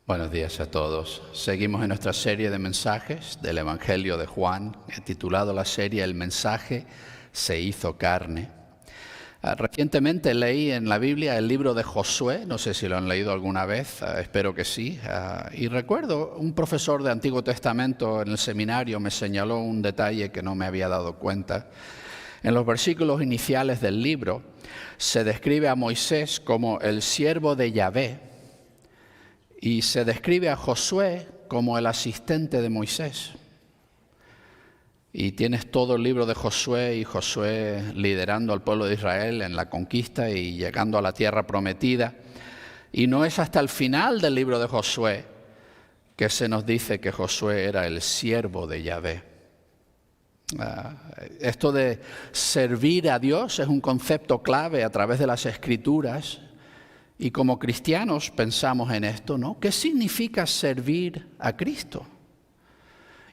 Buenos días a todos. Seguimos en nuestra serie de mensajes del Evangelio de Juan. He titulado la serie El mensaje se hizo carne. Recientemente leí en la Biblia el libro de Josué, no sé si lo han leído alguna vez, espero que sí. Y recuerdo un profesor de Antiguo Testamento en el seminario me señaló un detalle que no me había dado cuenta. En los versículos iniciales del libro se describe a Moisés como el siervo de Yahvé y se describe a Josué como el asistente de Moisés. Y tienes todo el libro de Josué y Josué liderando al pueblo de Israel en la conquista y llegando a la tierra prometida. Y no es hasta el final del libro de Josué que se nos dice que Josué era el siervo de Yahvé. Esto de servir a Dios es un concepto clave a través de las Escrituras. Y como cristianos pensamos en esto, ¿no? ¿Qué significa servir a Cristo?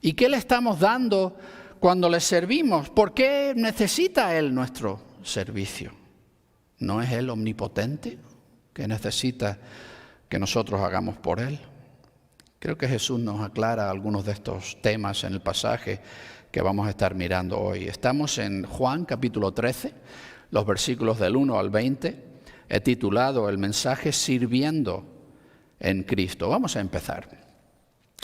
¿Y qué le estamos dando cuando le servimos? ¿Por qué necesita Él nuestro servicio? ¿No es Él omnipotente que necesita que nosotros hagamos por Él? Creo que Jesús nos aclara algunos de estos temas en el pasaje que vamos a estar mirando hoy. Estamos en Juan capítulo 13, los versículos del 1 al 20. He titulado el mensaje Sirviendo en Cristo. Vamos a empezar.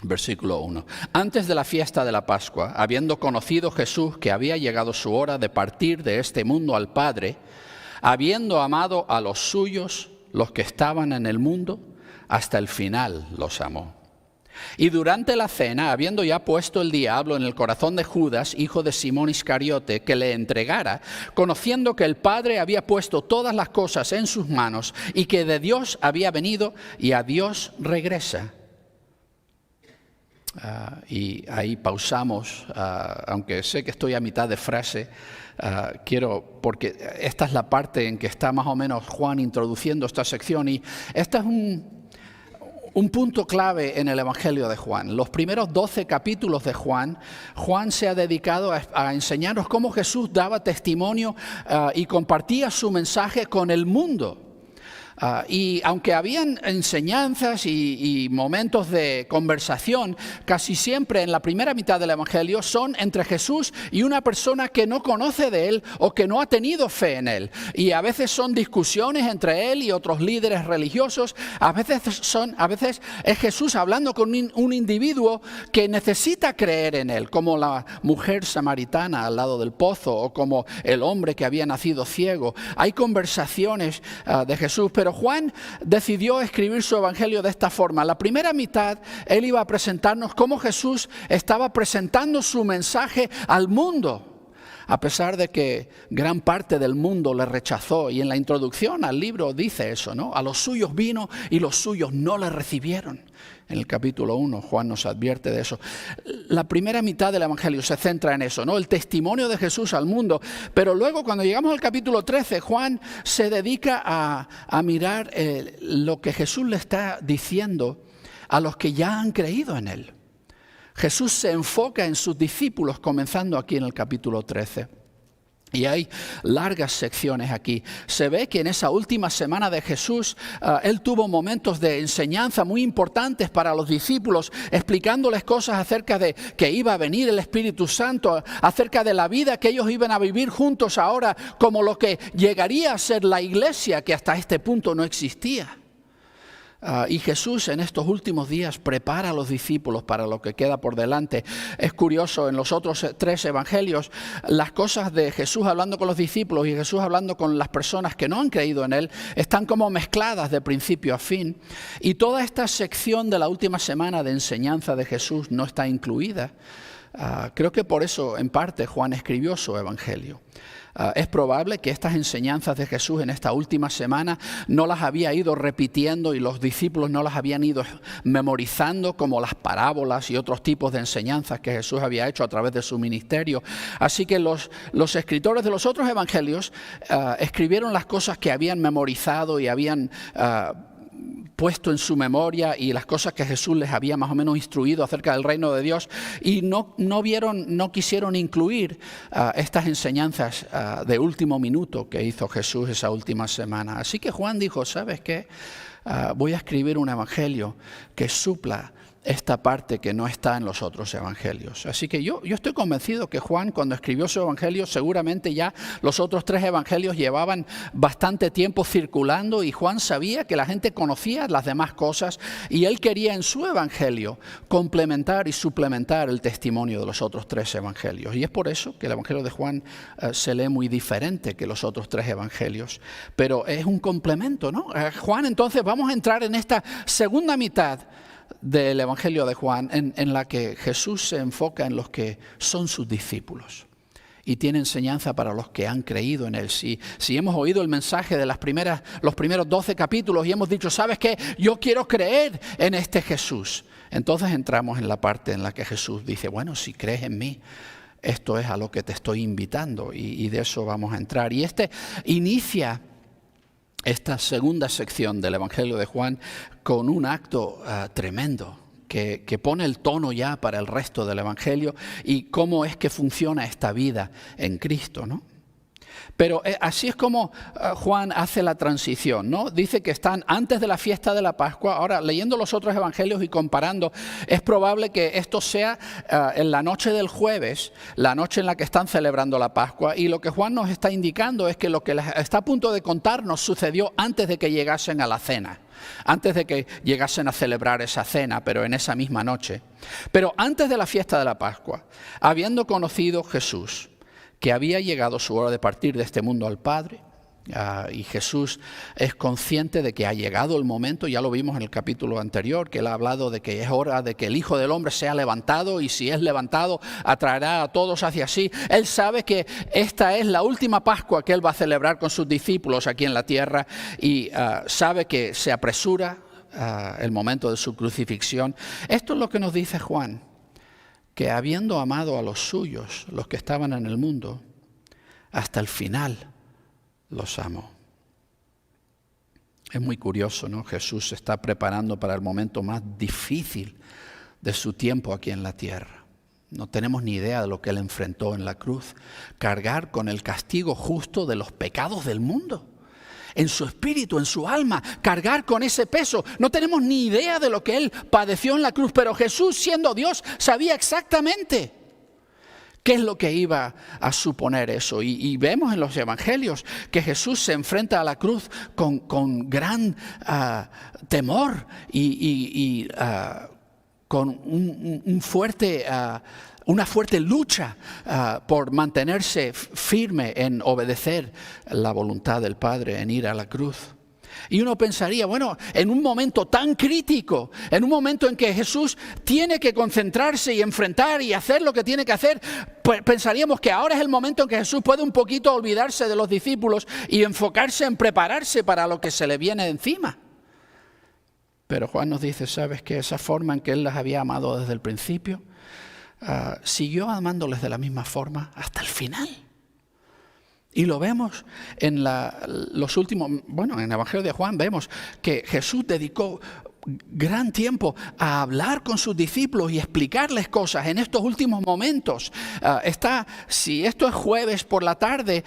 Versículo 1. Antes de la fiesta de la Pascua, habiendo conocido Jesús que había llegado su hora de partir de este mundo al Padre, habiendo amado a los suyos, los que estaban en el mundo, hasta el final los amó. Y durante la cena, habiendo ya puesto el diablo en el corazón de Judas, hijo de Simón Iscariote, que le entregara, conociendo que el Padre había puesto todas las cosas en sus manos y que de Dios había venido y a Dios regresa. Y ahí pausamos, aunque sé que estoy a mitad de frase, porque esta es la parte en que está más o menos Juan introduciendo esta sección y esta es un punto clave en el Evangelio de Juan. Los primeros 12 capítulos de Juan se ha dedicado a enseñarnos cómo Jesús daba testimonio y compartía su mensaje con el mundo. Y aunque habían enseñanzas y momentos de conversación, casi siempre en la primera mitad del Evangelio son entre Jesús y una persona que no conoce de Él o que no ha tenido fe en Él. Y a veces son discusiones entre Él y otros líderes religiosos. A veces es Jesús hablando con un individuo que necesita creer en Él, como la mujer samaritana al lado del pozo o como el hombre que había nacido ciego. Hay conversaciones de Jesús, pero Juan decidió escribir su evangelio de esta forma. La primera mitad, él iba a presentarnos cómo Jesús estaba presentando su mensaje al mundo, a pesar de que gran parte del mundo le rechazó. Y en la introducción al libro dice eso, ¿no? A los suyos vino y los suyos no le recibieron. En el capítulo 1, Juan nos advierte de eso. La primera mitad del Evangelio se centra en eso, ¿no? El testimonio de Jesús al mundo. Pero luego, cuando llegamos al capítulo 13, Juan se dedica a mirar lo que Jesús le está diciendo a los que ya han creído en Él. Jesús se enfoca en sus discípulos, comenzando aquí en el capítulo 13. Y hay largas secciones aquí. Se ve que en esa última semana de Jesús, Él tuvo momentos de enseñanza muy importantes para los discípulos, explicándoles cosas acerca de que iba a venir el Espíritu Santo, acerca de la vida que ellos iban a vivir juntos ahora, como lo que llegaría a ser la iglesia que hasta este punto no existía. Y Jesús en estos últimos días prepara a los discípulos para lo que queda por delante. Es curioso, en los otros 3 evangelios, las cosas de Jesús hablando con los discípulos y Jesús hablando con las personas que no han creído en Él están como mezcladas de principio a fin. Y toda esta sección de la última semana de enseñanza de Jesús no está incluida. Creo que por eso, en parte, Juan escribió su evangelio. Es probable que estas enseñanzas de Jesús en esta última semana no las había ido repitiendo y los discípulos no las habían ido memorizando como las parábolas y otros tipos de enseñanzas que Jesús había hecho a través de su ministerio. Así que los escritores de los otros evangelios escribieron las cosas que habían memorizado y habían puesto en su memoria y las cosas que Jesús les había más o menos instruido acerca del reino de Dios y no quisieron incluir estas enseñanzas de último minuto que hizo Jesús esa última semana. Así que Juan dijo, ¿sabes qué? voy a escribir un evangelio que supla esta parte que no está en los otros evangelios. Así que yo estoy convencido que Juan, cuando escribió su evangelio, seguramente ya los otros 3 evangelios llevaban bastante tiempo circulando y Juan sabía que la gente conocía las demás cosas y él quería en su evangelio complementar y suplementar el testimonio de los otros 3 evangelios. Y es por eso que el evangelio de Juan se lee muy diferente que los otros 3 evangelios. Pero es un complemento, ¿no? Juan, entonces vamos a entrar en esta segunda mitad del Evangelio de Juan, en la que Jesús se enfoca en los que son sus discípulos y tiene enseñanza para los que han creído en Él. Si hemos oído el mensaje de los primeros 12 capítulos y hemos dicho, ¿sabes qué? Yo quiero creer en este Jesús. Entonces entramos en la parte en la que Jesús dice, bueno, si crees en mí, esto es a lo que te estoy invitando y de eso vamos a entrar. Y inicia esta segunda sección del Evangelio de Juan con un acto tremendo que pone el tono ya para el resto del Evangelio y cómo es que funciona esta vida en Cristo, ¿no? Pero así es como Juan hace la transición, ¿no? Dice que están antes de la fiesta de la Pascua. Ahora, leyendo los otros evangelios y comparando, es probable que esto sea en la noche del jueves, la noche en la que están celebrando la Pascua. Y lo que Juan nos está indicando es que lo que está a punto de contarnos sucedió antes de que llegasen a la cena. Antes de que llegasen a celebrar esa cena, pero en esa misma noche. Pero antes de la fiesta de la Pascua, habiendo conocido Jesús que había llegado su hora de partir de este mundo al Padre, y Jesús es consciente de que ha llegado el momento, ya lo vimos en el capítulo anterior, que él ha hablado de que es hora de que el Hijo del Hombre sea levantado, y si es levantado atraerá a todos hacia sí. Él sabe que esta es la última Pascua que él va a celebrar con sus discípulos aquí en la tierra, y sabe que se apresura el momento de su crucifixión. Esto es lo que nos dice Juan, que habiendo amado a los suyos, los que estaban en el mundo, hasta el final los amó. Es muy curioso, ¿no? Jesús se está preparando para el momento más difícil de su tiempo aquí en la tierra. No tenemos ni idea de lo que él enfrentó en la cruz. Cargar con el castigo justo de los pecados del mundo. En su espíritu, en su alma, cargar con ese peso. No tenemos ni idea de lo que él padeció en la cruz, pero Jesús, siendo Dios, sabía exactamente qué es lo que iba a suponer eso. Y vemos en los evangelios que Jesús se enfrenta a la cruz con gran temor y con una fuerte lucha por mantenerse firme en obedecer la voluntad del Padre, en ir a la cruz. Y uno pensaría, bueno, en un momento tan crítico, en un momento en que Jesús tiene que concentrarse y enfrentar y hacer lo que tiene que hacer, pues pensaríamos que ahora es el momento en que Jesús puede un poquito olvidarse de los discípulos y enfocarse en prepararse para lo que se le viene encima. Pero Juan nos dice, ¿sabes qué? Esa forma en que Él las había amado desde el principio, siguió amándoles de la misma forma hasta el final. Y lo vemos en los últimos, en el Evangelio de Juan vemos que Jesús dedicó gran tiempo a hablar con sus discípulos y explicarles cosas en estos últimos momentos. Si esto es jueves por la tarde,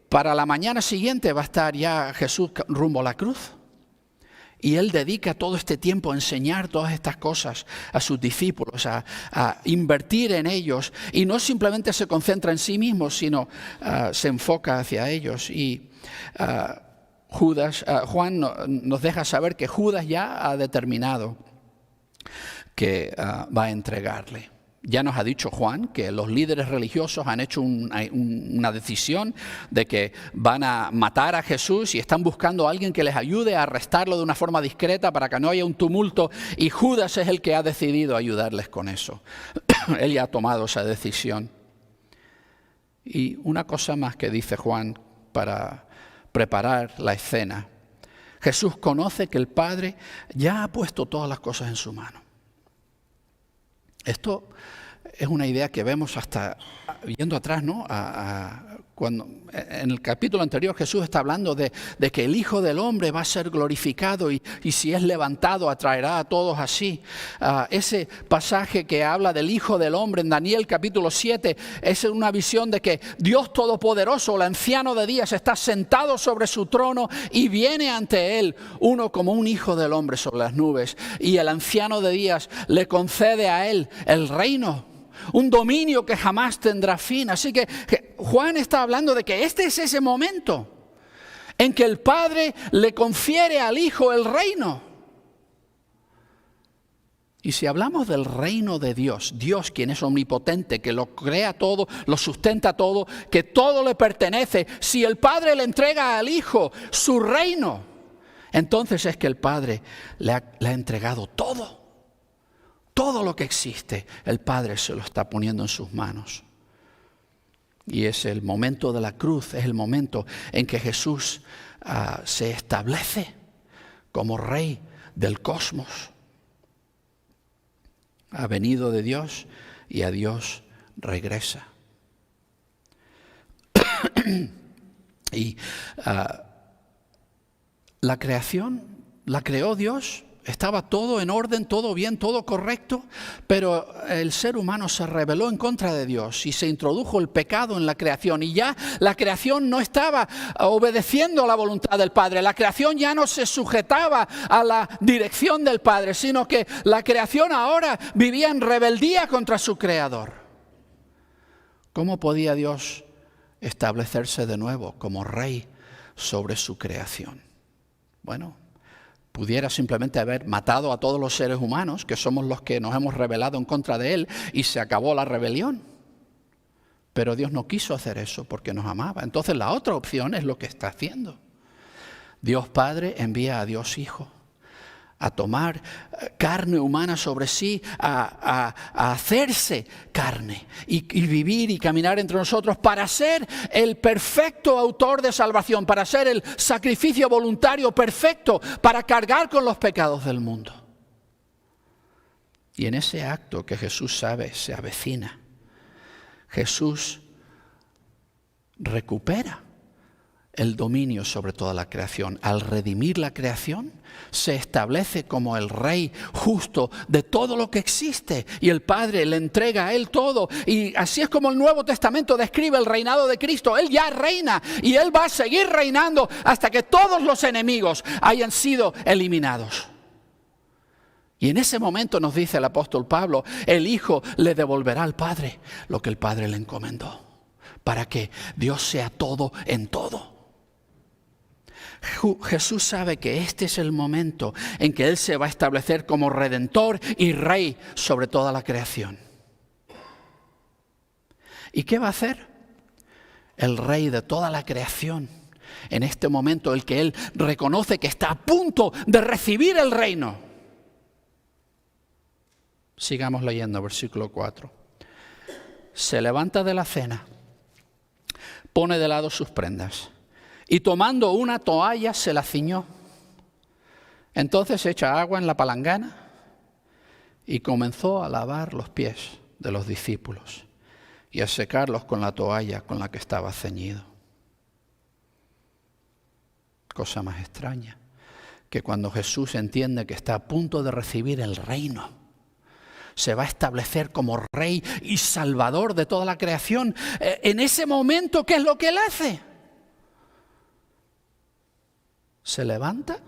para la mañana siguiente va a estar ya Jesús rumbo a la cruz. Y Él dedica todo este tiempo a enseñar todas estas cosas a sus discípulos, a invertir en ellos. Y no simplemente se concentra en sí mismo, sino se enfoca hacia ellos. Y Juan nos deja saber que Judas ya ha determinado que va a entregarle. Ya nos ha dicho Juan que los líderes religiosos han hecho una decisión de que van a matar a Jesús y están buscando a alguien que les ayude a arrestarlo de una forma discreta para que no haya un tumulto, y Judas es el que ha decidido ayudarles con eso. Él ya ha tomado esa decisión. Y una cosa más que dice Juan para preparar la escena. Jesús conoce que el Padre ya ha puesto todas las cosas en su mano. Esto es una idea que vemos hasta yendo atrás, ¿no? Cuando, en el capítulo anterior Jesús está hablando de que el Hijo del Hombre va a ser glorificado y si es levantado atraerá a todos así. Ese pasaje que habla del Hijo del Hombre en Daniel capítulo 7 es una visión de que Dios Todopoderoso, el anciano de días, está sentado sobre su trono y viene ante él uno como un Hijo del Hombre sobre las nubes. Y el anciano de días le concede a él el reino, un dominio que jamás tendrá fin. Así que Juan está hablando de que este es ese momento en que el Padre le confiere al Hijo el reino. Y si hablamos del reino de Dios, Dios quien es omnipotente, que lo crea todo, lo sustenta todo, que todo le pertenece, si el Padre le entrega al Hijo su reino, entonces es que el Padre le ha entregado todo. Todo lo que existe, el Padre se lo está poniendo en sus manos. Y es el momento de la cruz, es el momento en que Jesús se establece como Rey del cosmos. Ha venido de Dios y a Dios regresa. Y la creación la creó Dios. Estaba todo en orden, todo bien, todo correcto, pero el ser humano se rebeló en contra de Dios y se introdujo el pecado en la creación. Y ya la creación no estaba obedeciendo a la voluntad del Padre. La creación ya no se sujetaba a la dirección del Padre, sino que la creación ahora vivía en rebeldía contra su Creador. ¿Cómo podía Dios establecerse de nuevo como Rey sobre su creación? Bueno, pudiera simplemente haber matado a todos los seres humanos, que somos los que nos hemos rebelado en contra de Él, y se acabó la rebelión. Pero Dios no quiso hacer eso porque nos amaba. Entonces la otra opción es lo que está haciendo. Dios Padre envía a Dios Hijo a tomar carne humana sobre sí, a hacerse carne y vivir y caminar entre nosotros para ser el perfecto autor de salvación, para ser el sacrificio voluntario perfecto, para cargar con los pecados del mundo. Y en ese acto que Jesús sabe se avecina, Jesús recupera el dominio sobre toda la creación. Al redimir la creación, se establece como el Rey justo de todo lo que existe. Y el Padre le entrega a Él todo. Y así es como el Nuevo Testamento describe el reinado de Cristo. Él ya reina y Él va a seguir reinando hasta que todos los enemigos hayan sido eliminados. Y en ese momento nos dice el apóstol Pablo, el Hijo le devolverá al Padre lo que el Padre le encomendó, para que Dios sea todo en todo. Jesús sabe que este es el momento en que Él se va a establecer como Redentor y Rey sobre toda la creación. ¿Y qué va a hacer? El Rey de toda la creación, en este momento el que Él reconoce que está a punto de recibir el reino. Sigamos leyendo, versículo 4. Se levanta de la cena, pone de lado sus prendas, y tomando una toalla se la ciñó. Entonces echa agua en la palangana y comenzó a lavar los pies de los discípulos y a secarlos con la toalla con la que estaba ceñido. Cosa más extraña, que cuando Jesús entiende que está a punto de recibir el reino, se va a establecer como Rey y Salvador de toda la creación. En ese momento, ¿qué es lo que Él hace? Se levanta,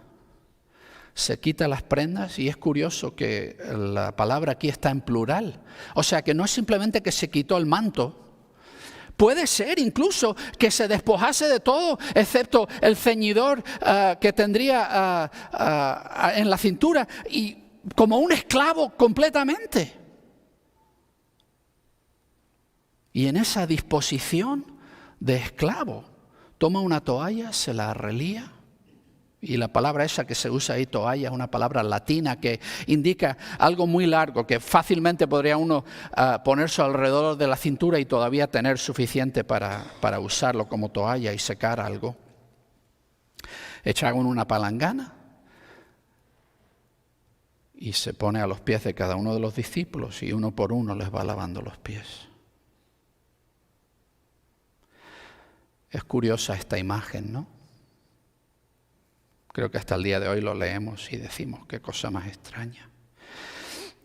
se quita las prendas, y es curioso que la palabra aquí está en plural. O sea que no es simplemente que se quitó el manto. Puede ser incluso que se despojase de todo, excepto el ceñidor que tendría en la cintura, y como un esclavo completamente. Y en esa disposición de esclavo, toma una toalla, se la relía. Y la palabra esa que se usa ahí, toalla, es una palabra latina que indica algo muy largo, que fácilmente podría uno ponerse alrededor de la cintura y todavía tener suficiente para usarlo como toalla y secar algo. Echa agua en una palangana y se pone a los pies de cada uno de los discípulos y uno por uno les va lavando los pies. Es curiosa esta imagen, ¿no? Creo que hasta el día de hoy lo leemos y decimos qué cosa más extraña.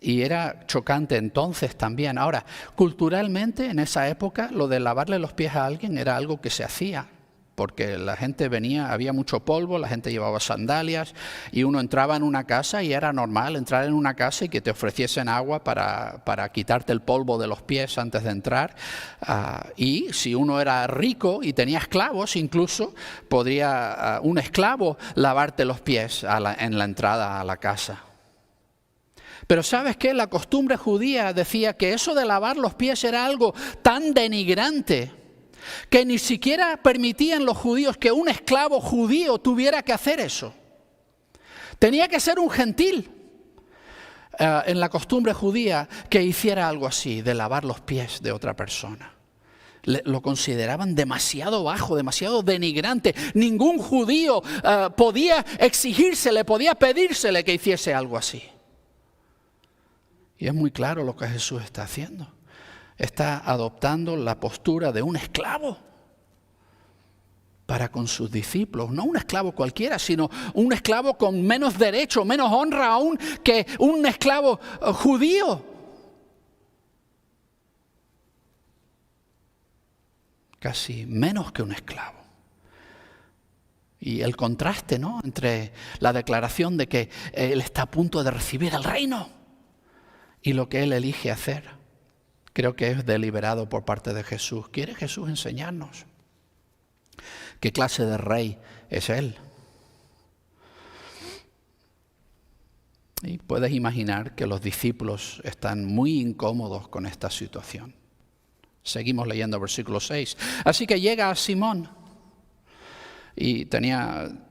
Y era chocante entonces también. Ahora, culturalmente en esa época lo de lavarle los pies a alguien era algo que se hacía, porque la gente venía, había mucho polvo, la gente llevaba sandalias y uno entraba en una casa y era normal entrar en una casa y que te ofreciesen agua para quitarte el polvo de los pies antes de entrar. Y si uno era rico y tenía esclavos, incluso podría un esclavo lavarte los pies en la entrada a la casa. Pero ¿sabes qué? La costumbre judía decía que eso de lavar los pies era algo tan denigrante que ni siquiera permitían los judíos que un esclavo judío tuviera que hacer eso. Tenía que ser un gentil en la costumbre judía que hiciera algo así, de lavar los pies de otra persona. Lo consideraban demasiado bajo, demasiado denigrante. Ningún judío podía exigírsele, podía pedírsele que hiciese algo así. Y es muy claro lo que Jesús está haciendo. Está adoptando la postura de un esclavo para con sus discípulos. No un esclavo cualquiera, sino un esclavo con menos derecho, menos honra aún que un esclavo judío. Casi menos que un esclavo. Y el contraste, ¿no?, entre la declaración de que él está a punto de recibir el reino y lo que él elige hacer. Creo que es deliberado por parte de Jesús. ¿Quiere Jesús enseñarnos qué clase de rey es Él? Y puedes imaginar que los discípulos están muy incómodos con esta situación. Seguimos leyendo versículo 6. Así que llega a Simón. Y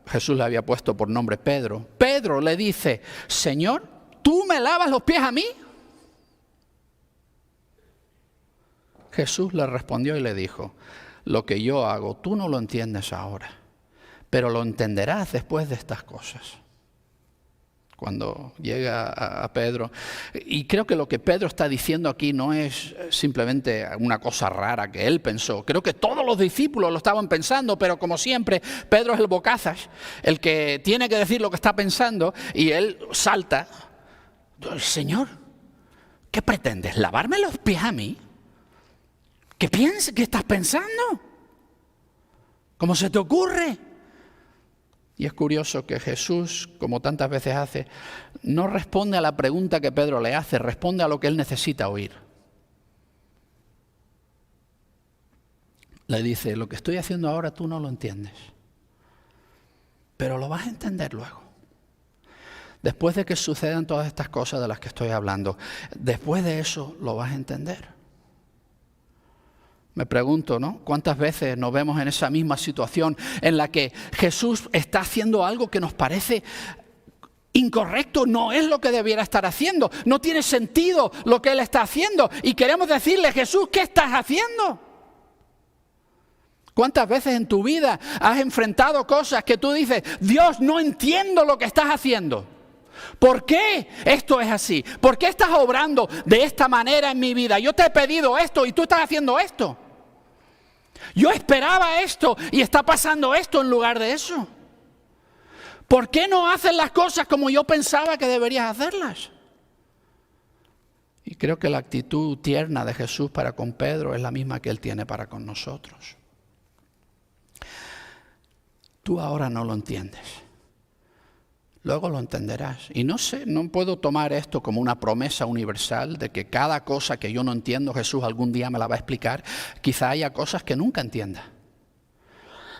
Jesús le había puesto por nombre Pedro. Pedro le dice: Señor, ¿tú me lavas los pies a mí? Jesús le respondió y le dijo: lo que yo hago, tú no lo entiendes ahora, pero lo entenderás después de estas cosas. Cuando llega a Pedro, y creo que lo que Pedro está diciendo aquí no es simplemente una cosa rara que él pensó. Creo que todos los discípulos lo estaban pensando, pero como siempre, Pedro es el bocazas, el que tiene que decir lo que está pensando, y él salta. Señor, ¿qué pretendes? ¿Lavarme los pies a mí? ¿Qué estás pensando? ¿Cómo se te ocurre? Y es curioso que Jesús, como tantas veces hace, no responde a la pregunta que Pedro le hace, responde a lo que él necesita oír. Le dice: lo que estoy haciendo ahora tú no lo entiendes, pero lo vas a entender luego. Después de que sucedan todas estas cosas de las que estoy hablando, después de eso lo vas a entender. Me pregunto, ¿no?, ¿cuántas veces nos vemos en esa misma situación en la que Jesús está haciendo algo que nos parece incorrecto? No es lo que debiera estar haciendo. No tiene sentido lo que Él está haciendo. Y queremos decirle: Jesús, ¿qué estás haciendo? ¿Cuántas veces en tu vida has enfrentado cosas que tú dices: Dios, no entiendo lo que estás haciendo? ¿Por qué esto es así? ¿Por qué estás obrando de esta manera en mi vida? Yo te he pedido esto y tú estás haciendo esto. Yo esperaba esto y está pasando esto en lugar de eso. ¿Por qué no haces las cosas como yo pensaba que deberías hacerlas? Y creo que la actitud tierna de Jesús para con Pedro es la misma que Él tiene para con nosotros. Tú ahora no lo entiendes. Luego lo entenderás. Y no puedo tomar esto como una promesa universal de que cada cosa que yo no entiendo, Jesús algún día me la va a explicar. Quizá haya cosas que nunca entienda.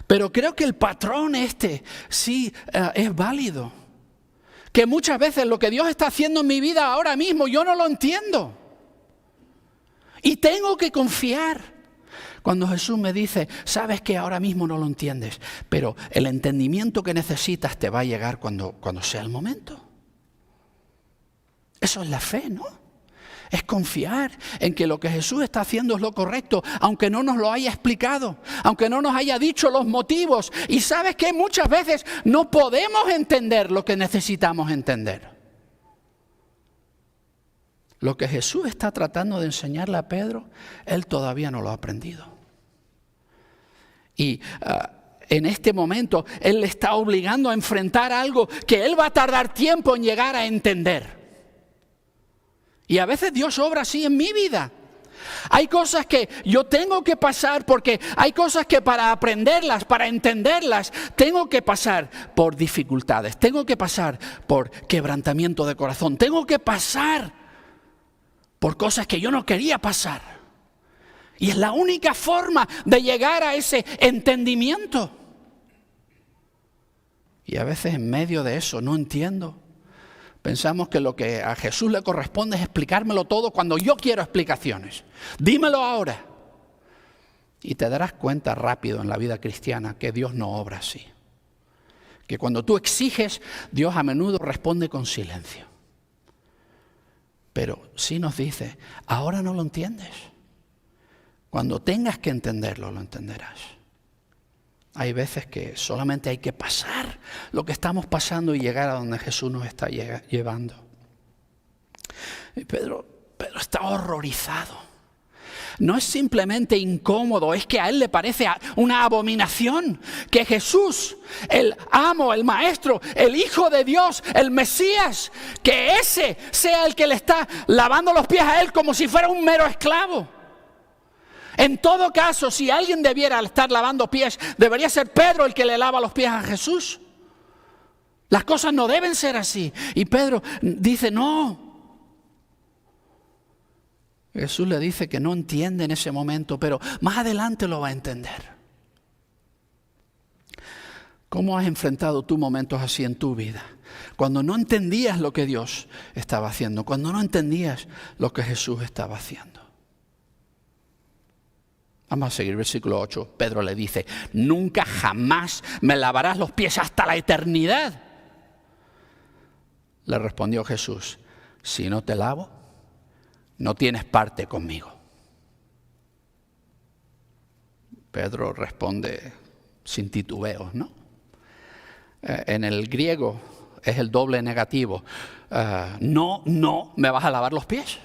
Pero creo que el patrón sí es válido. Que muchas veces lo que Dios está haciendo en mi vida ahora mismo, yo no lo entiendo. Y tengo que confiar. Cuando Jesús me dice: sabes que ahora mismo no lo entiendes, pero el entendimiento que necesitas te va a llegar cuando sea el momento. Eso es la fe, ¿no? Es confiar en que lo que Jesús está haciendo es lo correcto, aunque no nos lo haya explicado, aunque no nos haya dicho los motivos. Y sabes que muchas veces no podemos entender lo que necesitamos entender. Lo que Jesús está tratando de enseñarle a Pedro, él todavía no lo ha aprendido. Y en este momento Él le está obligando a enfrentar algo que Él va a tardar tiempo en llegar a entender. Y a veces Dios obra así en mi vida. Hay cosas que yo tengo que pasar porque hay cosas que para aprenderlas, para entenderlas, tengo que pasar por dificultades, tengo que pasar por quebrantamiento de corazón, tengo que pasar por cosas que yo no quería pasar. Y es la única forma de llegar a ese entendimiento. Y a veces en medio de eso no entiendo. Pensamos que lo que a Jesús le corresponde es explicármelo todo cuando yo quiero explicaciones. Dímelo ahora. Y te darás cuenta rápido en la vida cristiana que Dios no obra así. Que cuando tú exiges, Dios a menudo responde con silencio. Pero sí nos dice, ahora no lo entiendes. Cuando tengas que entenderlo, lo entenderás. Hay veces que solamente hay que pasar lo que estamos pasando y llegar a donde Jesús nos está llevando. Y Pedro está horrorizado. No es simplemente incómodo, es que a él le parece una abominación que Jesús, el amo, el maestro, el Hijo de Dios, el Mesías, que ese sea el que le está lavando los pies a él como si fuera un mero esclavo. En todo caso, si alguien debiera estar lavando pies, debería ser Pedro el que le lava los pies a Jesús. Las cosas no deben ser así. Y Pedro dice, no. Jesús le dice que no entiende en ese momento, pero más adelante lo va a entender. ¿Cómo has enfrentado tú momentos así en tu vida? Cuando no entendías lo que Dios estaba haciendo, cuando no entendías lo que Jesús estaba haciendo. Vamos a seguir, versículo 8. Pedro le dice, nunca jamás me lavarás los pies hasta la eternidad. Le respondió Jesús, si no te lavo, no tienes parte conmigo. Pedro responde sin titubeos, ¿no? En el griego es el doble negativo. No me vas a lavar los pies.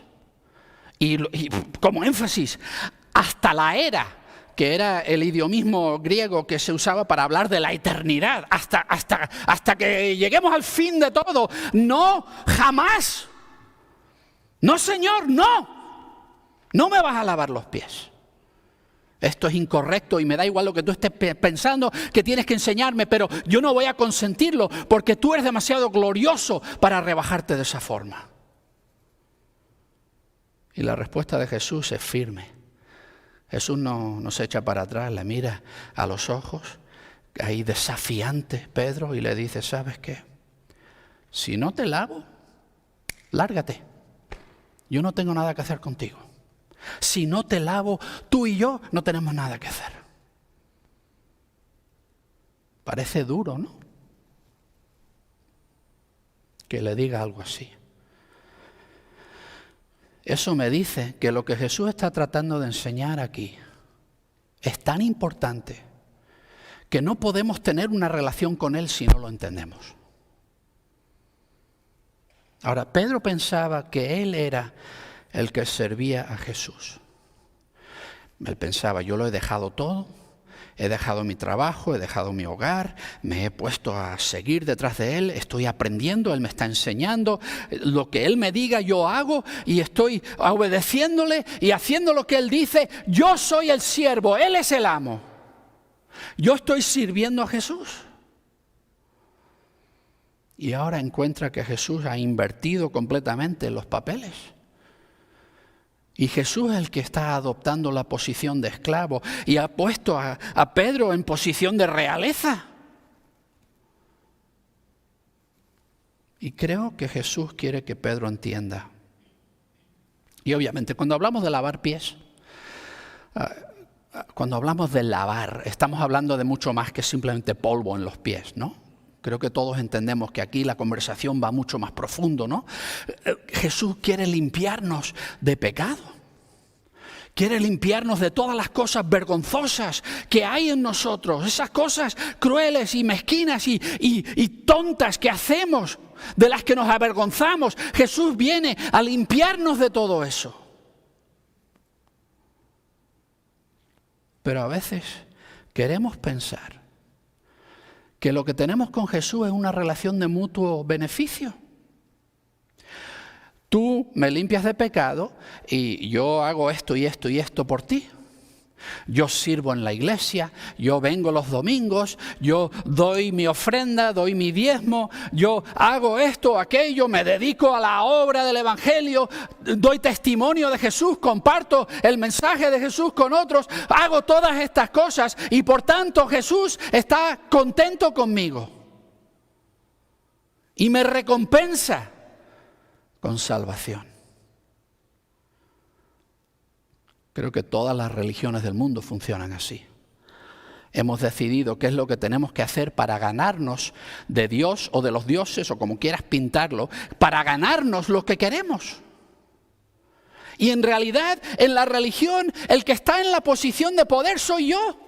Y como énfasis, hasta la era, que era el idiomismo griego que se usaba para hablar de la eternidad, hasta que lleguemos al fin de todo. No, jamás. No, Señor, no me vas a lavar los pies. Esto es incorrecto y me da igual lo que tú estés pensando que tienes que enseñarme, pero yo no voy a consentirlo porque tú eres demasiado glorioso para rebajarte de esa forma. Y la respuesta de Jesús es firme. Jesús no se echa para atrás, le mira a los ojos, ahí desafiante Pedro, y le dice, ¿sabes qué? Si no te lavo, lárgate. Yo no tengo nada que hacer contigo. Si no te lavo, tú y yo no tenemos nada que hacer. Parece duro, ¿no? Que le diga algo así. Eso me dice que lo que Jesús está tratando de enseñar aquí es tan importante que no podemos tener una relación con Él si no lo entendemos. Ahora, Pedro pensaba que él era el que servía a Jesús. Él pensaba, yo lo he dejado todo, he dejado mi trabajo, he dejado mi hogar, me he puesto a seguir detrás de Él, estoy aprendiendo, Él me está enseñando, lo que Él me diga yo hago y estoy obedeciéndole y haciendo lo que Él dice. Yo soy el siervo, Él es el amo. Yo estoy sirviendo a Jesús. Y ahora encuentra que Jesús ha invertido completamente los papeles. Y Jesús es el que está adoptando la posición de esclavo y ha puesto a Pedro en posición de realeza. Y creo que Jesús quiere que Pedro entienda. Y obviamente cuando hablamos de lavar pies, cuando hablamos de lavar, estamos hablando de mucho más que simplemente polvo en los pies, ¿no? Creo que todos entendemos que aquí la conversación va mucho más profundo, ¿no? Jesús quiere limpiarnos de pecado. Quiere limpiarnos de todas las cosas vergonzosas que hay en nosotros. Esas cosas crueles y mezquinas y tontas que hacemos, de las que nos avergonzamos. Jesús viene a limpiarnos de todo eso. Pero a veces queremos pensar que lo que tenemos con Jesús es una relación de mutuo beneficio. Tú me limpias de pecado y yo hago esto y esto y esto por ti. Yo sirvo en la iglesia, yo vengo los domingos, yo doy mi ofrenda, doy mi diezmo, yo hago esto, aquello, me dedico a la obra del Evangelio, doy testimonio de Jesús, comparto el mensaje de Jesús con otros, hago todas estas cosas y por tanto Jesús está contento conmigo y me recompensa con salvación. Creo que todas las religiones del mundo funcionan así. Hemos decidido qué es lo que tenemos que hacer para ganarnos de Dios o de los dioses, o como quieras pintarlo, para ganarnos lo que queremos. Y en realidad, en la religión, el que está en la posición de poder soy yo.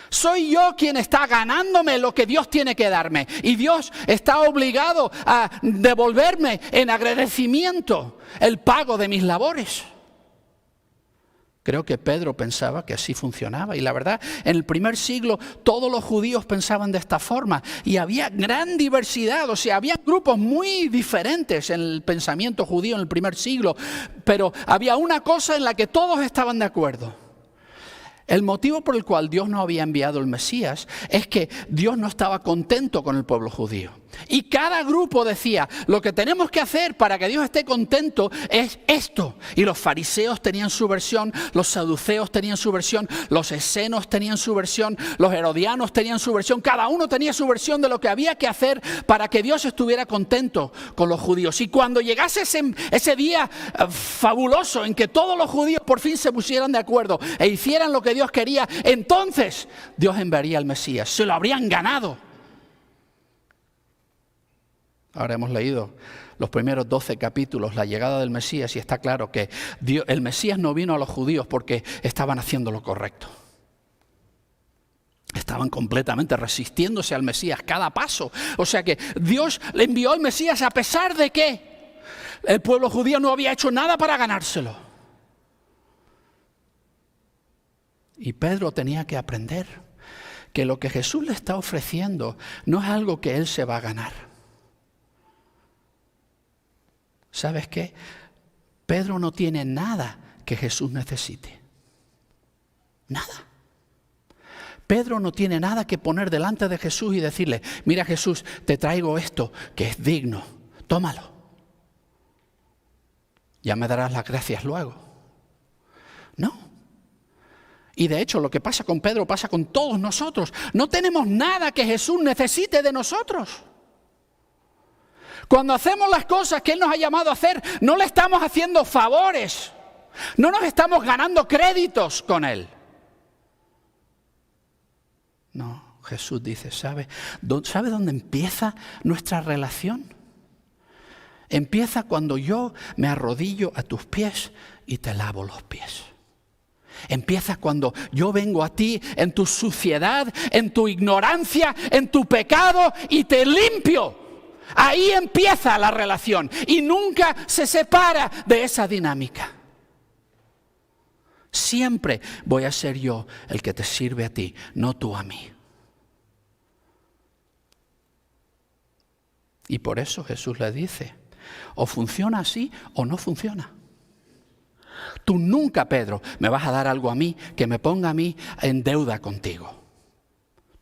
Soy yo quien está ganándome lo que Dios tiene que darme. Y Dios está obligado a devolverme en agradecimiento el pago de mis labores. Creo que Pedro pensaba que así funcionaba. Y la verdad, en el primer siglo todos los judíos pensaban de esta forma. Y había gran diversidad, o sea, había grupos muy diferentes en el pensamiento judío en el primer siglo. Pero había una cosa en la que todos estaban de acuerdo. El motivo por el cual Dios no había enviado el Mesías es que Dios no estaba contento con el pueblo judío. Y cada grupo decía, lo que tenemos que hacer para que Dios esté contento es esto. Y los fariseos tenían su versión, los saduceos tenían su versión, los esenos tenían su versión, los herodianos tenían su versión. Cada uno tenía su versión de lo que había que hacer para que Dios estuviera contento con los judíos. Y cuando llegase ese día fabuloso en que todos los judíos por fin se pusieran de acuerdo e hicieran lo que Dios quería, entonces Dios enviaría al Mesías. Se lo habrían ganado. Ahora hemos leído los primeros 12 capítulos, la llegada del Mesías, y está claro que el Mesías no vino a los judíos porque estaban haciendo lo correcto. Estaban completamente resistiéndose al Mesías cada paso. O sea que Dios le envió al Mesías a pesar de que el pueblo judío no había hecho nada para ganárselo. Y Pedro tenía que aprender que lo que Jesús le está ofreciendo no es algo que él se va a ganar. ¿Sabes qué? Pedro no tiene nada que Jesús necesite. Nada. Pedro no tiene nada que poner delante de Jesús y decirle, mira Jesús, te traigo esto que es digno, tómalo. Ya me darás las gracias luego. No. Y de hecho lo que pasa con Pedro pasa con todos nosotros. No tenemos nada que Jesús necesite de nosotros. Cuando hacemos las cosas que Él nos ha llamado a hacer, no le estamos haciendo favores. No nos estamos ganando créditos con Él. No, Jesús dice, ¿sabe dónde empieza nuestra relación? Empieza cuando yo me arrodillo a tus pies y te lavo los pies. Empieza cuando yo vengo a ti en tu suciedad, en tu ignorancia, en tu pecado y te limpio. Ahí empieza la relación y nunca se separa de esa dinámica. Siempre voy a ser yo el que te sirve a ti, no tú a mí. Y por eso Jesús le dice, o funciona así o no funciona. Tú nunca, Pedro, me vas a dar algo a mí que me ponga a mí en deuda contigo.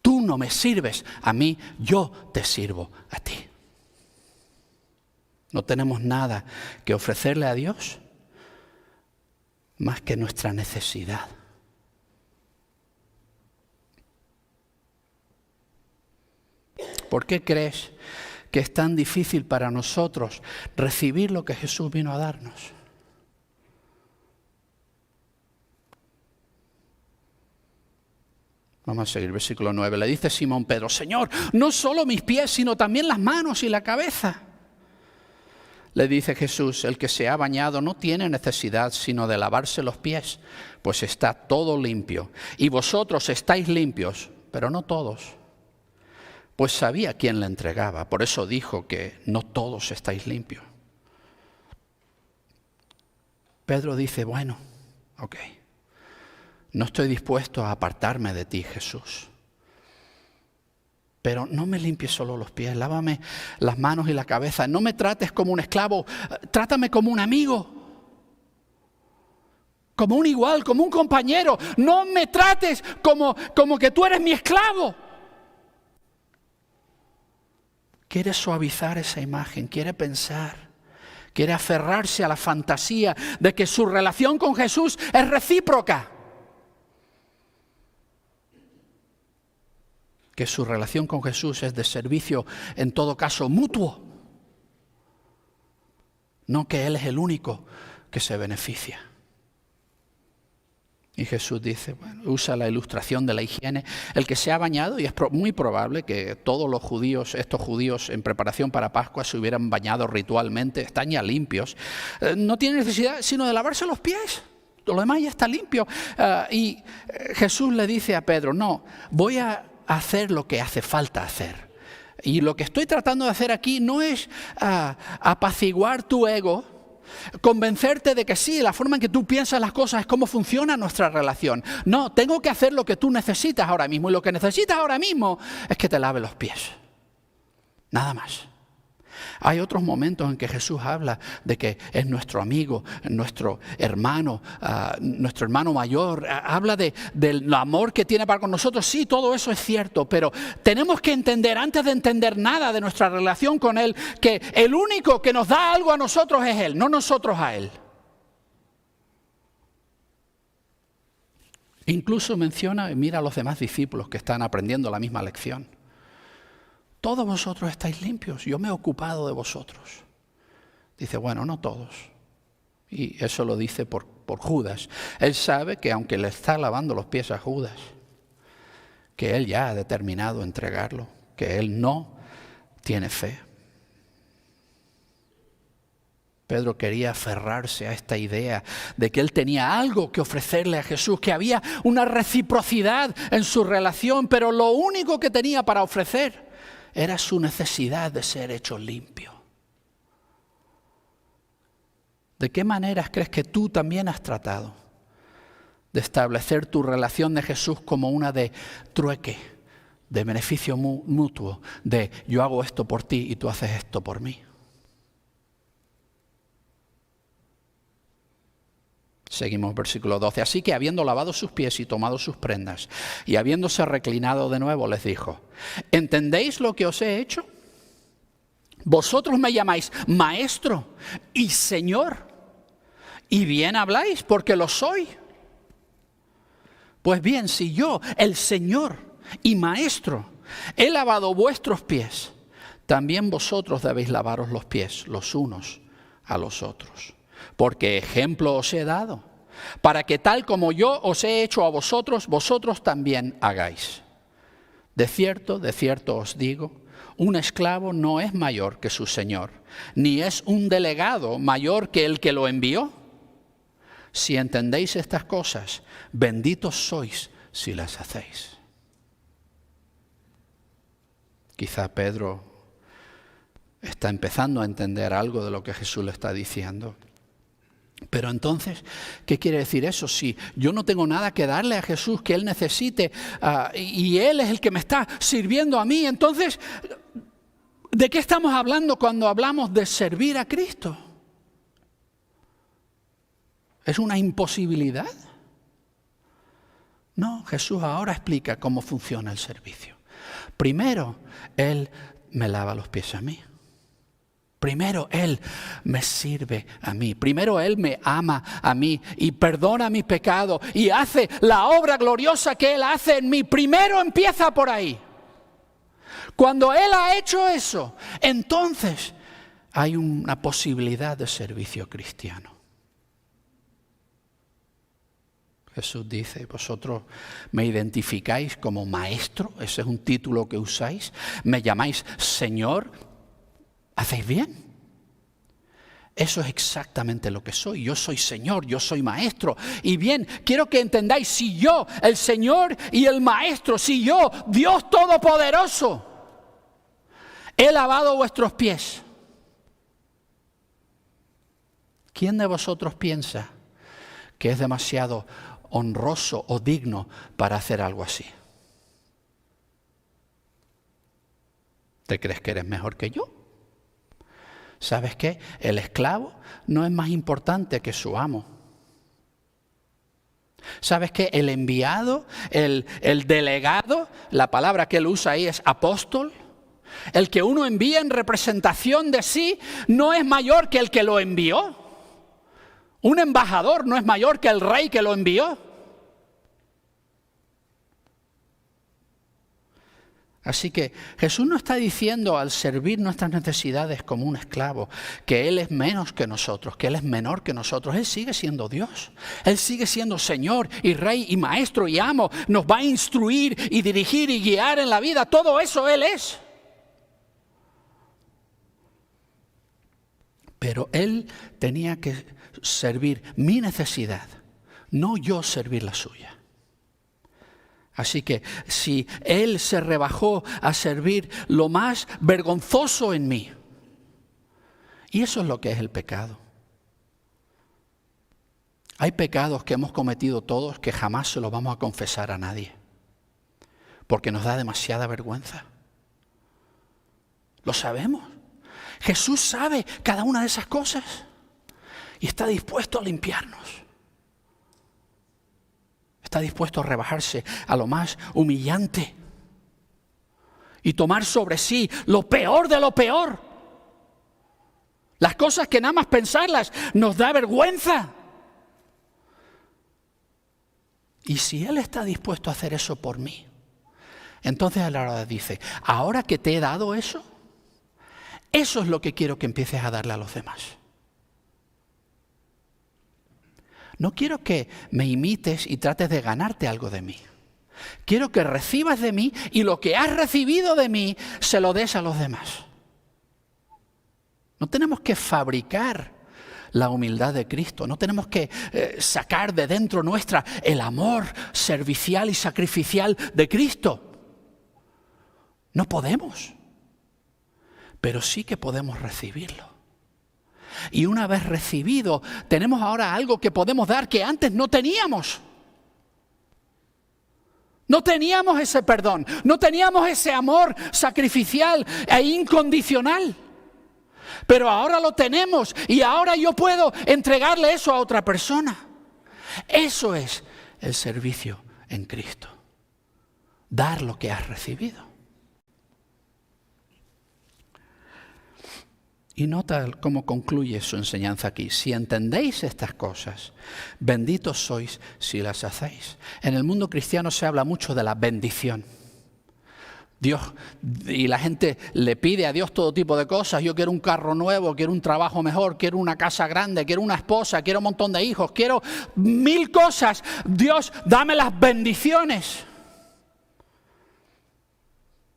Tú no me sirves a mí, yo te sirvo a ti. No tenemos nada que ofrecerle a Dios más que nuestra necesidad. ¿Por qué crees que es tan difícil para nosotros recibir lo que Jesús vino a darnos? Vamos a seguir, versículo 9. Le dice Simón Pedro, Señor, no solo mis pies, sino también las manos y la cabeza. Le dice Jesús, el que se ha bañado no tiene necesidad sino de lavarse los pies, pues está todo limpio. Y vosotros estáis limpios, pero no todos. Pues sabía quién le entregaba, por eso dijo que no todos estáis limpios. Pedro dice, bueno, ok, No estoy dispuesto a apartarme de ti, Jesús. Pero no me limpies solo los pies, lávame las manos y la cabeza. No me trates como un esclavo, trátame como un amigo. Como un igual, como un compañero. No me trates como que tú eres mi esclavo. Quiere suavizar esa imagen, quiere pensar, quiere aferrarse a la fantasía de que su relación con Jesús es recíproca. Que su relación con Jesús es de servicio, en todo caso, mutuo. No que Él es el único que se beneficia. Y Jesús dice, bueno, usa la ilustración de la higiene. El que se ha bañado, y es muy probable que todos los judíos, estos judíos en preparación para Pascua se hubieran bañado ritualmente, están ya limpios. No tiene necesidad sino de lavarse los pies. Lo demás ya está limpio. Y Jesús le dice a Pedro, no, voy a hacer lo que hace falta hacer. Y lo que estoy tratando de hacer aquí no es apaciguar tu ego, convencerte de que sí, la forma en que tú piensas las cosas es cómo funciona nuestra relación. No, tengo que hacer lo que tú necesitas ahora mismo. Y lo que necesitas ahora mismo es que te laves los pies. Nada más. Hay otros momentos en que Jesús habla de que es nuestro amigo, nuestro hermano mayor. Habla del amor que tiene para con nosotros. Sí, todo eso es cierto, pero tenemos que entender, antes de entender nada de nuestra relación con Él, que el único que nos da algo a nosotros es Él, no nosotros a Él. Incluso menciona, mira a los demás discípulos que están aprendiendo la misma lección. Todos vosotros estáis limpios, yo me he ocupado de vosotros. Dice, bueno, no todos. Y eso lo dice por Judas. Él sabe que aunque le está lavando los pies a Judas, que él ya ha determinado entregarlo, que él no tiene fe. Pedro quería aferrarse a esta idea de que él tenía algo que ofrecerle a Jesús, que había una reciprocidad en su relación, pero lo único que tenía para ofrecer era su necesidad de ser hecho limpio. ¿De qué maneras crees que tú también has tratado de establecer tu relación de Jesús como una de trueque, de beneficio mutuo, de yo hago esto por ti y tú haces esto por mí? Seguimos versículo 12. Así que habiendo lavado sus pies y tomado sus prendas y habiéndose reclinado de nuevo, les dijo, ¿entendéis lo que os he hecho? Vosotros me llamáis maestro y señor, y bien habláis porque lo soy. Pues bien, si yo, el Señor y maestro, he lavado vuestros pies, también vosotros debéis lavaros los pies los unos a los otros. Porque ejemplo os he dado, para que tal como yo os he hecho a vosotros, vosotros también hagáis. De cierto os digo, un esclavo no es mayor que su señor, ni es un delegado mayor que el que lo envió. Si entendéis estas cosas, benditos sois si las hacéis. Quizá Pedro está empezando a entender algo de lo que Jesús le está diciendo. Pero entonces, ¿qué quiere decir eso? Si yo no tengo nada que darle a Jesús que Él necesite y Él es el que me está sirviendo a mí, entonces, ¿de qué estamos hablando cuando hablamos de servir a Cristo? ¿Es una imposibilidad? No, Jesús ahora explica cómo funciona el servicio. Primero, Él me lava los pies a mí. Primero Él me sirve a mí. Primero Él me ama a mí y perdona mis pecados y hace la obra gloriosa que Él hace en mí. Primero empieza por ahí. Cuando Él ha hecho eso, entonces hay una posibilidad de servicio cristiano. Jesús dice, vosotros me identificáis como maestro, ese es un título que usáis, me llamáis Señor, ¿hacéis bien? Eso es exactamente lo que soy. Yo soy Señor, yo soy Maestro. Y bien, quiero que entendáis, si yo, el Señor y el Maestro, si yo, Dios Todopoderoso, he lavado vuestros pies, ¿quién de vosotros piensa que es demasiado honroso o digno para hacer algo así? ¿Te crees que eres mejor que yo? ¿Sabes qué? El esclavo no es más importante que su amo. ¿Sabes qué? El enviado, el delegado, la palabra que él usa ahí es apóstol. El que uno envía en representación de sí no es mayor que el que lo envió. Un embajador no es mayor que el rey que lo envió. Así que Jesús no está diciendo al servir nuestras necesidades como un esclavo, que Él es menos que nosotros, que Él es menor que nosotros. Él sigue siendo Dios. Él sigue siendo Señor y Rey y Maestro y Amo. Nos va a instruir y dirigir y guiar en la vida. Todo eso Él es. Pero Él tenía que servir mi necesidad, no yo servir la suya. Así que si Él se rebajó a servir lo más vergonzoso en mí, y eso es lo que es el pecado. Hay pecados que hemos cometido todos que jamás se los vamos a confesar a nadie, porque nos da demasiada vergüenza. Lo sabemos. Jesús sabe cada una de esas cosas y está dispuesto a limpiarnos. Está dispuesto a rebajarse a lo más humillante y tomar sobre sí lo peor de lo peor. Las cosas que nada más pensarlas nos da vergüenza. Y si Él está dispuesto a hacer eso por mí, entonces Él ahora dice, ahora que te he dado eso, eso es lo que quiero que empieces a darle a los demás. No quiero que me imites y trates de ganarte algo de mí. Quiero que recibas de mí y lo que has recibido de mí se lo des a los demás. No tenemos que fabricar la humildad de Cristo. No tenemos que sacar de dentro nuestra el amor servicial y sacrificial de Cristo. No podemos. Pero sí que podemos recibirlo. Y una vez recibido, tenemos ahora algo que podemos dar que antes no teníamos. No teníamos ese perdón, no teníamos ese amor sacrificial e incondicional. Pero ahora lo tenemos y ahora yo puedo entregarle eso a otra persona. Eso es el servicio en Cristo. Dar lo que has recibido. Y nota cómo concluye su enseñanza aquí. Si entendéis estas cosas, benditos sois si las hacéis. En el mundo cristiano se habla mucho de la bendición. Dios, y la gente le pide a Dios todo tipo de cosas. Yo quiero un carro nuevo, quiero un trabajo mejor, quiero una casa grande, quiero una esposa, quiero un montón de hijos, quiero 1000 cosas. Dios, dame las bendiciones.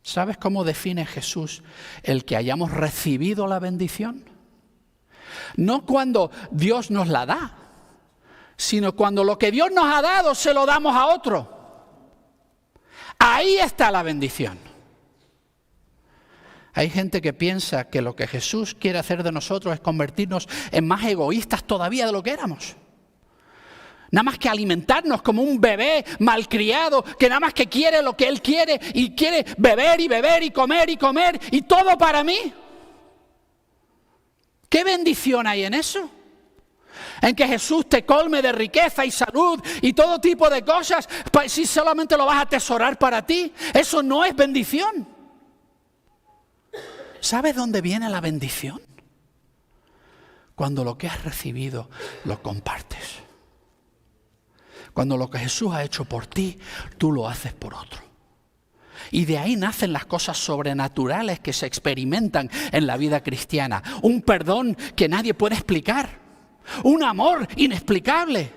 ¿Sabes cómo define Jesús el que hayamos recibido la bendición? No cuando Dios nos la da, sino cuando lo que Dios nos ha dado se lo damos a otro. Ahí está la bendición. Hay gente que piensa que lo que Jesús quiere hacer de nosotros es convertirnos en más egoístas todavía de lo que éramos. Nada más que alimentarnos como un bebé malcriado que nada más que quiere lo que él quiere y quiere beber y beber y comer y todo para mí. ¿Qué bendición hay en eso? En que Jesús te colme de riqueza y salud y todo tipo de cosas si solamente lo vas a atesorar para ti. Eso no es bendición. ¿Sabes dónde viene la bendición? Cuando lo que has recibido lo compartes. Cuando lo que Jesús ha hecho por ti, tú lo haces por otro. Y de ahí nacen las cosas sobrenaturales que se experimentan en la vida cristiana. Un perdón que nadie puede explicar. Un amor inexplicable.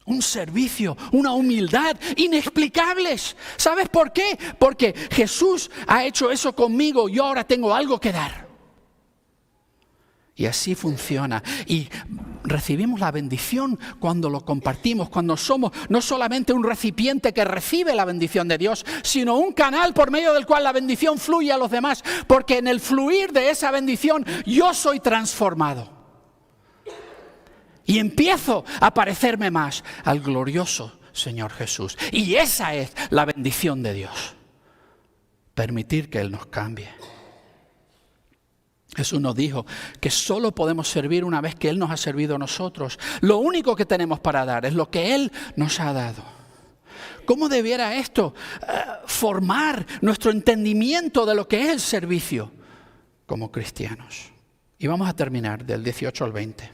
Un servicio, una humildad inexplicables. ¿Sabes por qué? Porque Jesús ha hecho eso conmigo y yo ahora tengo algo que dar. Y así funciona. Y recibimos la bendición cuando lo compartimos, cuando somos no solamente un recipiente que recibe la bendición de Dios, sino un canal por medio del cual la bendición fluye a los demás, porque en el fluir de esa bendición yo soy transformado. Y empiezo a parecerme más al glorioso Señor Jesús. Y esa es la bendición de Dios. Permitir que Él nos cambie. Jesús nos dijo que solo podemos servir una vez que Él nos ha servido a nosotros. Lo único que tenemos para dar es lo que Él nos ha dado. ¿Cómo debiera esto formar nuestro entendimiento de lo que es el servicio como cristianos? Y vamos a terminar del 18 al 20.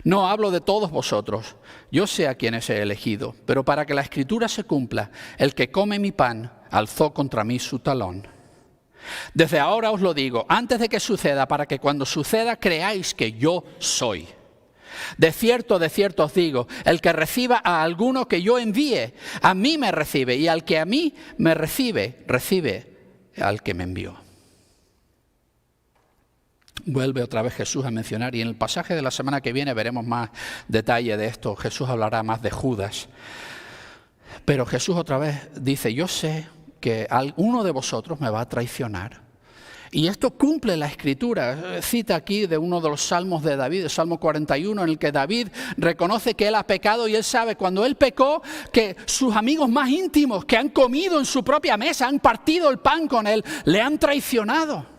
No hablo de todos vosotros, yo sé a quienes he elegido, pero para que la Escritura se cumpla, el que come mi pan alzó contra mí su talón. Desde ahora os lo digo, antes de que suceda, para que cuando suceda creáis que yo soy. De cierto os digo, el que reciba a alguno que yo envíe, a mí me recibe, y al que a mí me recibe, recibe al que me envió. Vuelve otra vez Jesús a mencionar, y en el pasaje de la semana que viene veremos más detalle de esto. Jesús hablará más de Judas. Pero Jesús otra vez dice, yo sé que alguno de vosotros me va a traicionar. Y esto cumple la Escritura. Cita aquí de uno de los salmos de David, el Salmo 41, en el que David reconoce que él ha pecado y él sabe cuando él pecó que sus amigos más íntimos que han comido en su propia mesa, han partido el pan con él, le han traicionado.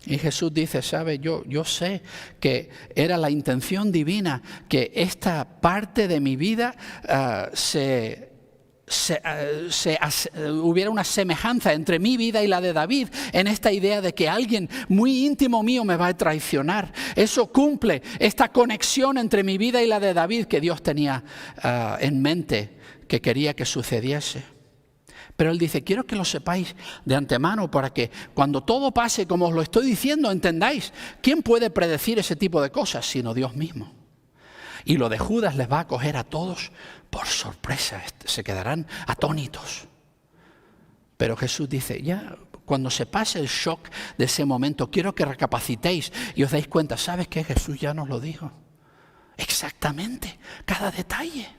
Y Jesús dice, ¿sabe? Yo sé que era la intención divina que esta parte de mi vida hubiera una semejanza entre mi vida y la de David en esta idea de que alguien muy íntimo mío me va a traicionar. Eso cumple esta conexión entre mi vida y la de David que Dios tenía en mente, que quería que sucediese. Pero Él dice, quiero que lo sepáis de antemano para que cuando todo pase como os lo estoy diciendo, entendáis. ¿Quién puede predecir ese tipo de cosas sino Dios mismo? Y lo de Judas les va a coger a todos por sorpresa, se quedarán atónitos. Pero Jesús dice, ya cuando se pase el shock de ese momento, quiero que recapacitéis y os deis cuenta, ¿sabes qué? Jesús ya nos lo dijo. Exactamente, cada detalle.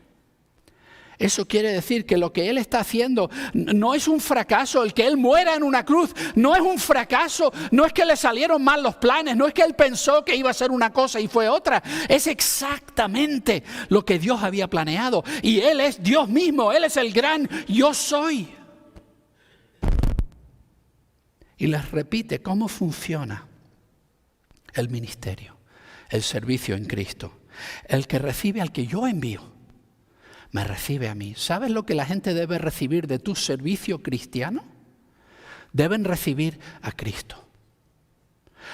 Eso quiere decir que lo que Él está haciendo no es un fracaso. El que Él muera en una cruz no es un fracaso. No es que le salieron mal los planes. No es que Él pensó que iba a ser una cosa y fue otra. Es exactamente lo que Dios había planeado. Y Él es Dios mismo. Él es el gran yo soy. Y les repite cómo funciona el ministerio, el servicio en Cristo. El que recibe al que yo envío, me recibe a mí. ¿Sabes lo que la gente debe recibir de tu servicio cristiano? Deben recibir a Cristo.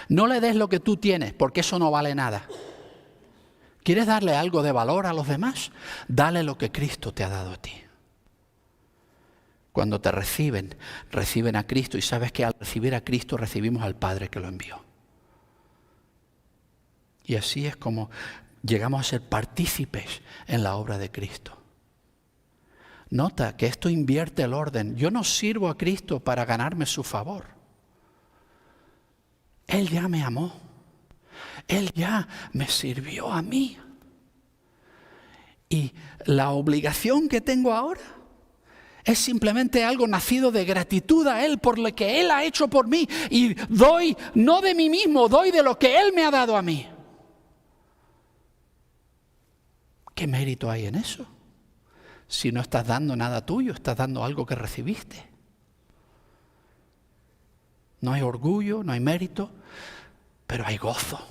No le des lo que tú tienes, porque eso no vale nada. ¿Quieres darle algo de valor a los demás? Dale lo que Cristo te ha dado a ti. Cuando te reciben, reciben a Cristo. Y sabes que al recibir a Cristo, recibimos al Padre que lo envió. Y así es como llegamos a ser partícipes en la obra de Cristo. Nota que esto invierte el orden. Yo no sirvo a Cristo para ganarme su favor. Él ya me amó. Él ya me sirvió a mí. Y la obligación que tengo ahora es simplemente algo nacido de gratitud a Él por lo que Él ha hecho por mí. Y doy, no de mí mismo, doy de lo que Él me ha dado a mí. ¿Qué mérito hay en eso? Si no estás dando nada tuyo, estás dando algo que recibiste. No hay orgullo, no hay mérito, pero hay gozo.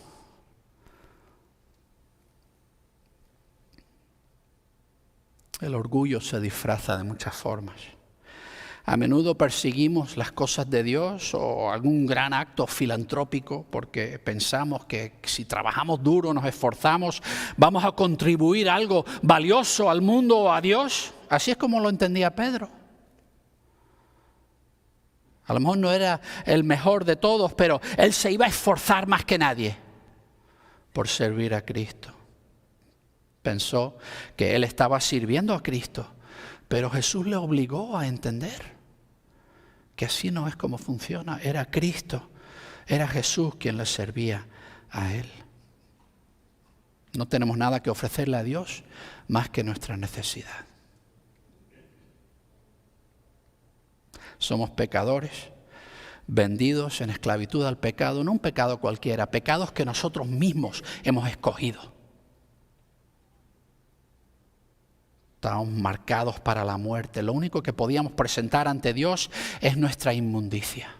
El orgullo se disfraza de muchas formas. A menudo perseguimos las cosas de Dios o algún gran acto filantrópico porque pensamos que si trabajamos duro, nos esforzamos, vamos a contribuir algo valioso al mundo o a Dios. Así es como lo entendía Pedro. A lo mejor no era el mejor de todos, pero él se iba a esforzar más que nadie por servir a Cristo. Pensó que él estaba sirviendo a Cristo, pero Jesús le obligó a entender que así no es como funciona. Era Cristo, era Jesús quien le servía a Él. No tenemos nada que ofrecerle a Dios más que nuestra necesidad. Somos pecadores, vendidos en esclavitud al pecado, no un pecado cualquiera, pecados que nosotros mismos hemos escogido. Estábamos marcados para la muerte. Lo único que podíamos presentar ante Dios es nuestra inmundicia.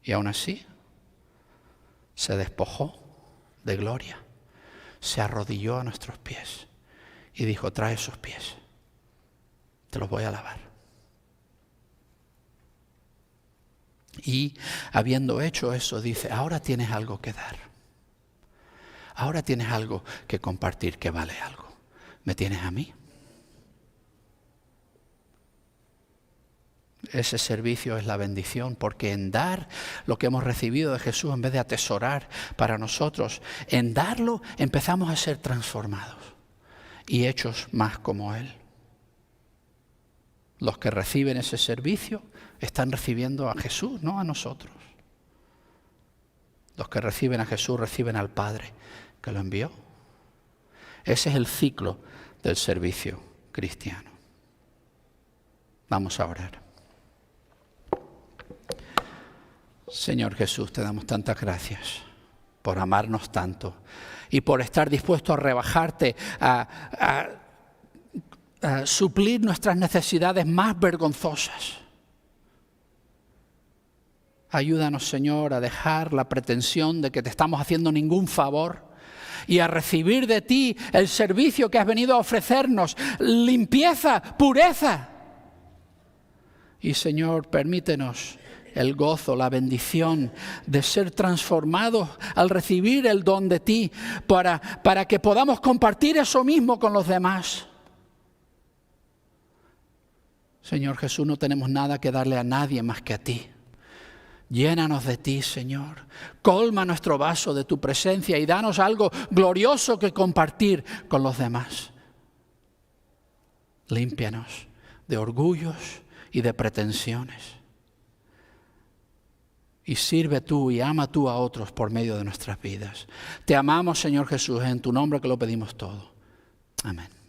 Y aún así, se despojó de gloria, se arrodilló a nuestros pies y dijo: trae esos pies, te los voy a lavar. Y habiendo hecho eso, dice: ahora tienes algo que dar, ahora tienes algo que compartir que vale algo. ¿Me tienes a mí? Ese servicio es la bendición, porque en dar lo que hemos recibido de Jesús, en vez de atesorar para nosotros, en darlo empezamos a ser transformados y hechos más como Él. Los que reciben ese servicio están recibiendo a Jesús, no a nosotros. Los que reciben a Jesús reciben al Padre que lo envió. Ese es el ciclo del servicio cristiano. Vamos a orar. Señor Jesús, te damos tantas gracias por amarnos tanto y por estar dispuesto a rebajarte, a suplir nuestras necesidades más vergonzosas. Ayúdanos, Señor, a dejar la pretensión de que te estamos haciendo ningún favor y a recibir de ti el servicio que has venido a ofrecernos, limpieza, pureza. Y, Señor, permítenos el gozo, la bendición de ser transformados al recibir el don de ti para que podamos compartir eso mismo con los demás. Señor Jesús, no tenemos nada que darle a nadie más que a ti. Llénanos de ti, Señor. Colma nuestro vaso de tu presencia y danos algo glorioso que compartir con los demás. Límpianos de orgullos y de pretensiones. Y sirve tú y ama tú a otros por medio de nuestras vidas. Te amamos, Señor Jesús, en tu nombre que lo pedimos todo. Amén.